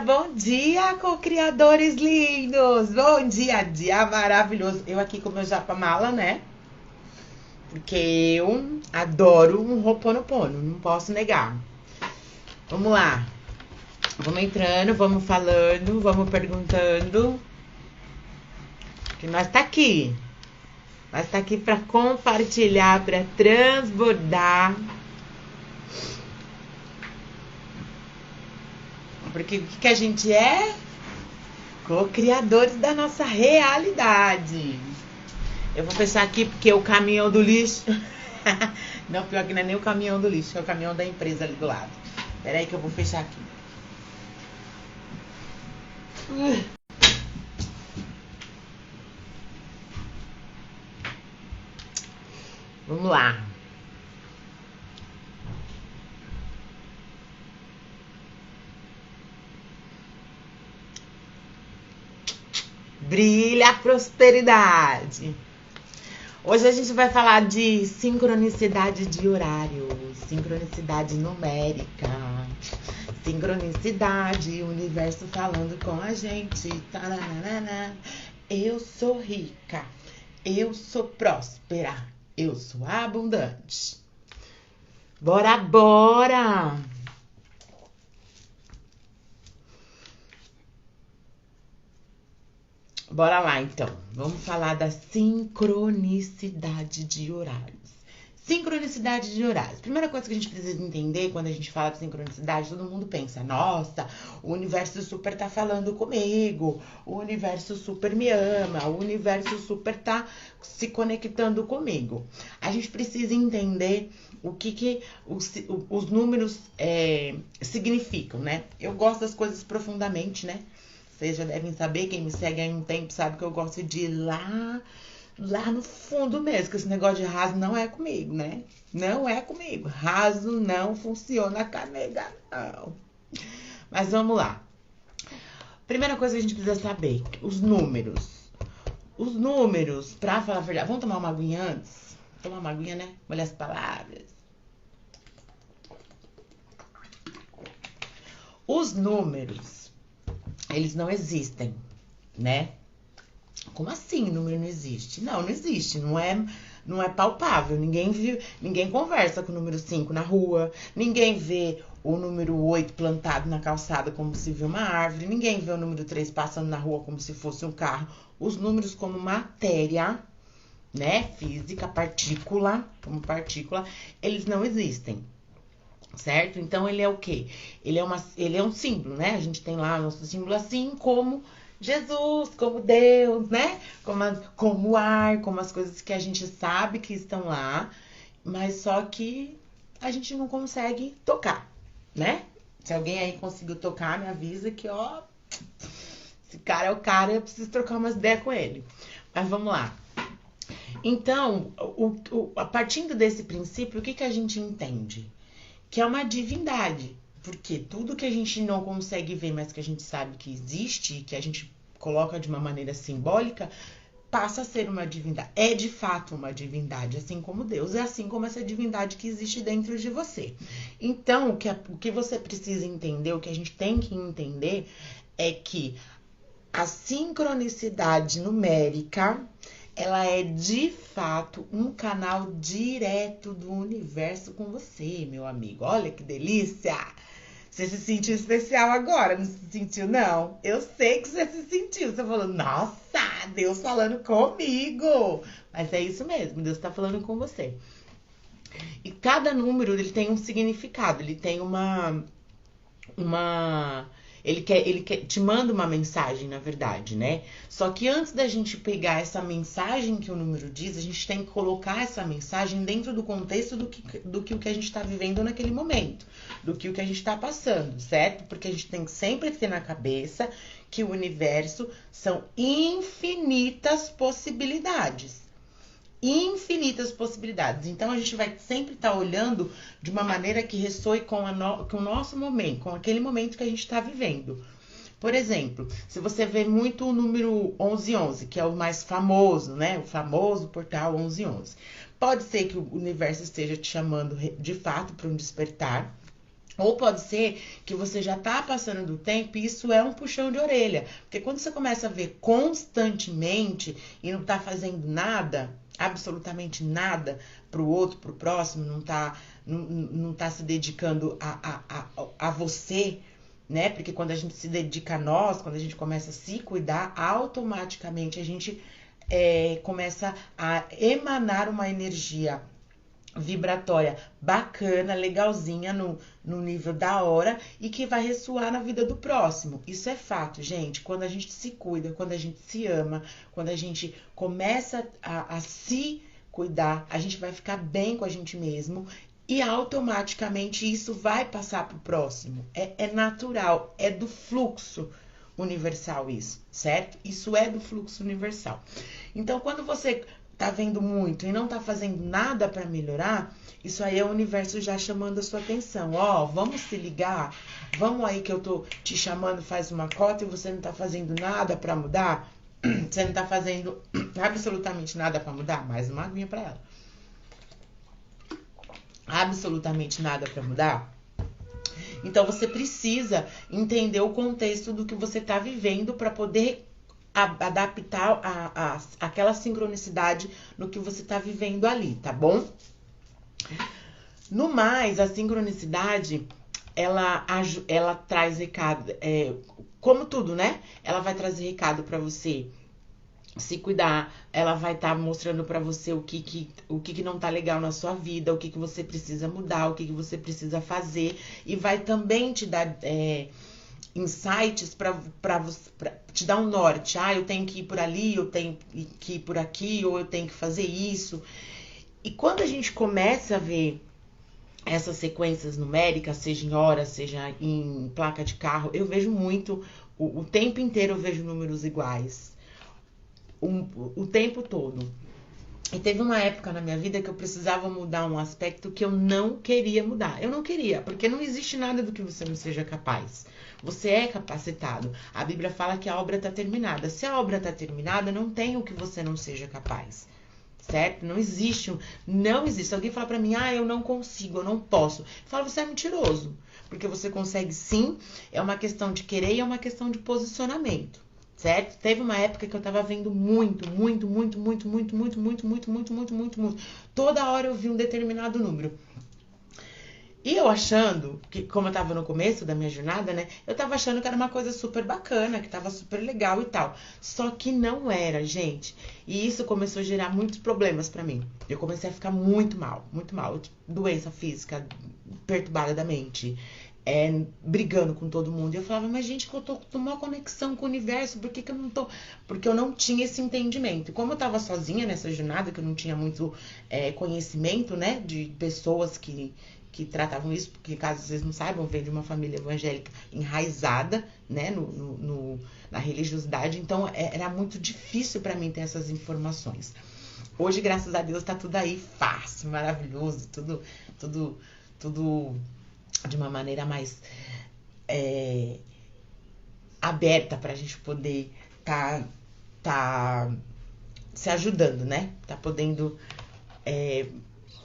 bom dia, co-criadores lindos! Bom dia maravilhoso! Eu aqui com meu japamala, né? Porque eu adoro um Ho'oponopono, não posso negar. Vamos lá. Vamos entrando, vamos falando, vamos perguntando. Que nós tá aqui. Nós tá aqui para compartilhar, para transbordar. Porque o que a gente é? Co-criadores da nossa realidade. Eu vou fechar aqui porque o caminhão do lixo... Não, pior que não é nem o caminhão do lixo, é o caminhão da empresa ali do lado. Pera aí que eu vou fechar aqui. Vamos lá. Brilha a prosperidade. Hoje a gente vai falar de sincronicidade de horário, sincronicidade numérica, sincronicidade, o universo falando com a gente. Taranana. Eu sou rica, eu sou próspera, eu sou abundante. Bora, bora! Bora lá, então. Vamos falar da sincronicidade de horários. Sincronicidade de horários. Primeira coisa que a gente precisa entender quando a gente fala de sincronicidade, todo mundo pensa, nossa, o universo super tá falando comigo, o universo super me ama, o universo super tá se conectando comigo. A gente precisa entender o que os números significam, né? Eu gosto das coisas profundamente, né? Vocês já devem saber, quem me segue há um tempo sabe que eu gosto de ir lá no fundo mesmo, que esse negócio de raso não é comigo, né? Não é comigo. Raso não funciona com a nega, não. Mas vamos lá. Primeira coisa que a gente precisa saber, os números. Os números, pra falar a verdade, vamos tomar uma aguinha antes? Tomar uma aguinha, né? Olha as palavras. Os números, eles não existem, né? Como assim número não existe? Não existe, não é palpável. Ninguém conversa com o número 5 na rua, ninguém vê o número 8 plantado na calçada como se vê uma árvore, ninguém vê o número 3 passando na rua como se fosse um carro. Os números como matéria, né? Física, como partícula, eles não existem. Certo? Então, ele é o quê? Ele é um símbolo, né? A gente tem lá o nosso símbolo assim como Jesus, como Deus, né? Como o ar, como as coisas que a gente sabe que estão lá, mas só que a gente não consegue tocar, né? Se alguém aí conseguiu tocar, me avisa que, ó, esse cara é o cara, eu preciso trocar umas ideias com ele. Mas vamos lá. Então, a partindo desse princípio, o que a gente entende? Que é uma divindade, porque tudo que a gente não consegue ver, mas que a gente sabe que existe e que a gente coloca de uma maneira simbólica, passa a ser uma divindade. É de fato uma divindade, assim como Deus, é assim como essa divindade que existe dentro de você. Então, o que você precisa entender, o que a gente tem que entender é que a sincronicidade numérica, ela é de fato um canal direto do universo com você, meu amigo. Olha que delícia! Você se sentiu especial agora, não se sentiu, não? Eu sei que você se sentiu. Você falou, nossa, Deus falando comigo. Mas é isso mesmo, Deus tá falando com você. E cada número, ele tem um significado, ele tem Ele te manda uma mensagem, na verdade, né? Só que antes da gente pegar essa mensagem que o número diz, a gente tem que colocar essa mensagem dentro do contexto do que o que a gente está vivendo naquele momento, do que o que a gente está passando, certo? Porque a gente tem que sempre ter na cabeça que o universo são infinitas possibilidades. Infinitas possibilidades. Então, a gente vai sempre estar olhando de uma maneira que ressoe com o nosso momento, com aquele momento que a gente está vivendo. Por exemplo, se você vê muito o número 1111, que é o mais famoso, né? O famoso portal 1111. Pode ser que o universo esteja te chamando de fato para um despertar, Ou pode ser que você já tá passando do tempo e isso é um puxão de orelha. Porque quando você começa a ver constantemente e não tá fazendo nada, absolutamente nada pro outro, pro próximo, não tá se dedicando a você, né? Porque quando a gente se dedica a nós, quando a gente começa a se cuidar, automaticamente a gente começa a emanar uma energia vibratória bacana, legalzinha no nível da hora e que vai ressoar na vida do próximo. Isso é fato, gente. Quando a gente se cuida, quando a gente se ama, quando a gente começa a se cuidar, a gente vai ficar bem com a gente mesmo e automaticamente isso vai passar pro próximo. É natural, é do fluxo universal isso, certo? Isso é do fluxo universal. Então, quando você tá vendo muito e não tá fazendo nada para melhorar, isso aí é o universo já chamando a sua atenção. Ó, vamos se ligar? Vamos aí que eu tô te chamando faz uma cota e você não tá fazendo nada para mudar? Você não tá fazendo absolutamente nada para mudar? Mais uma aguinha para ela. Absolutamente nada para mudar? Então você precisa entender o contexto do que você tá vivendo para poder adaptar aquela sincronicidade no que você tá vivendo ali, tá bom? No mais, a sincronicidade, ela traz recado, como tudo, né? Ela vai trazer recado pra você se cuidar, ela vai estar mostrando pra você o que não tá legal na sua vida, o que você precisa mudar, o que você precisa fazer, e vai também te dar insights para te dar um norte. Ah, eu tenho que ir por ali, eu tenho que ir por aqui, ou eu tenho que fazer isso. E quando a gente começa a ver essas sequências numéricas, seja em horas, seja em placa de carro, eu vejo muito, o tempo inteiro eu vejo números iguais. O tempo todo. E teve uma época na minha vida que eu precisava mudar um aspecto que eu não queria mudar. Eu não queria, porque não existe nada do que você não seja capaz. Você é capacitado. A Bíblia fala que a obra está terminada. Se a obra está terminada, não tem o que você não seja capaz. Certo? Não existe. Se alguém falar pra mim, eu não consigo, eu não posso. Fala, você é mentiroso. Porque você consegue sim, é uma questão de querer e é uma questão de posicionamento. Certo? Teve uma época que eu tava vendo muito. Toda hora eu vi um determinado número. E eu achando, que como eu tava no começo da minha jornada, né? Eu tava achando que era uma coisa super bacana, que tava super legal e tal. Só que não era, gente. E isso começou a gerar muitos problemas pra mim. Eu comecei a ficar muito mal. Doença física, perturbada da mente. Brigando com todo mundo. E eu falava, mas gente, que eu tô com uma conexão com o universo, por que eu não tô? Porque eu não tinha esse entendimento. E como eu tava sozinha nessa jornada, que eu não tinha muito conhecimento, né, de pessoas que tratavam isso, porque caso vocês não saibam, vem de uma família evangélica enraizada, né, na religiosidade, então era muito difícil para mim ter essas informações. Hoje, graças a Deus, tá tudo aí fácil, maravilhoso, tudo de uma maneira mais aberta pra gente poder tá se ajudando, né? Tá podendo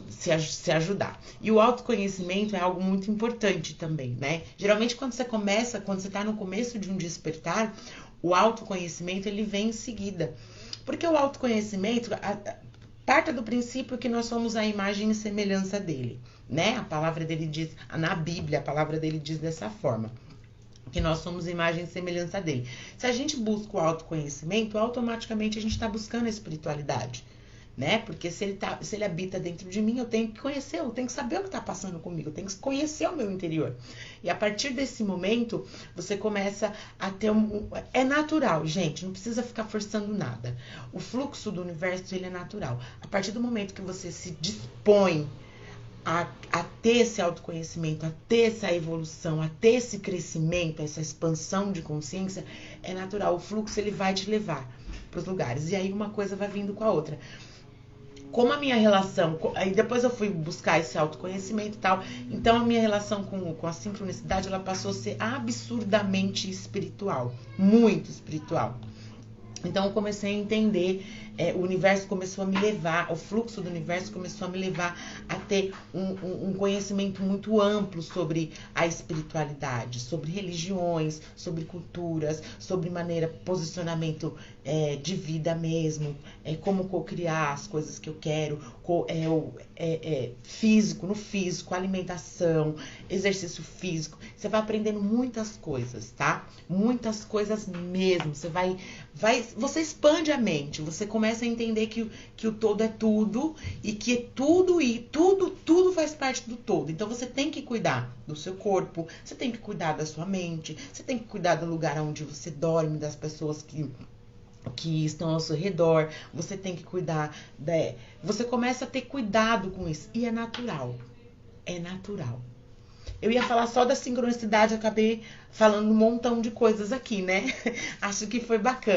se ajudar. E o autoconhecimento é algo muito importante também, né? Geralmente quando você tá no começo de um despertar, o autoconhecimento ele vem em seguida. Porque o autoconhecimento parta do princípio que nós somos a imagem e semelhança dele, né? A palavra dele diz, na Bíblia, a palavra dele diz dessa forma, que nós somos a imagem e semelhança dele. Se a gente busca o autoconhecimento, automaticamente a gente está buscando a espiritualidade, né? Porque se ele habita dentro de mim, eu tenho que conhecer, eu tenho que saber o que está passando comigo, eu tenho que conhecer o meu interior. E a partir desse momento, você começa a ter é natural, gente, não precisa ficar forçando nada. O fluxo do universo, ele é natural. A partir do momento que você se dispõe a ter esse autoconhecimento, a ter essa evolução, a ter esse crescimento, essa expansão de consciência, é natural. O fluxo, ele vai te levar para os lugares. E aí uma coisa vai vindo com a outra. Como a minha relação... Aí depois eu fui buscar esse autoconhecimento e tal. Então a minha relação com a sincronicidade, ela passou a ser absurdamente espiritual. Muito espiritual. Então eu comecei a entender, o universo começou a me levar, o fluxo do universo começou a me levar a ter um conhecimento muito amplo sobre a espiritualidade, sobre religiões, sobre culturas, sobre maneira, posicionamento de vida mesmo, como co-criar as coisas que eu quero, físico, no físico, alimentação, exercício físico. Você vai aprendendo muitas coisas, tá? Muitas coisas mesmo. Você expande a mente, você começa a entender que o todo é tudo e que tudo faz parte do todo. Então você tem que cuidar do seu corpo, você tem que cuidar da sua mente, você tem que cuidar do lugar onde você dorme, das pessoas que estão ao seu redor, você tem que cuidar, você começa a ter cuidado com isso, e é natural, é natural. Eu ia falar só da sincronicidade, acabei falando um montão de coisas aqui, né? Acho que foi bacana.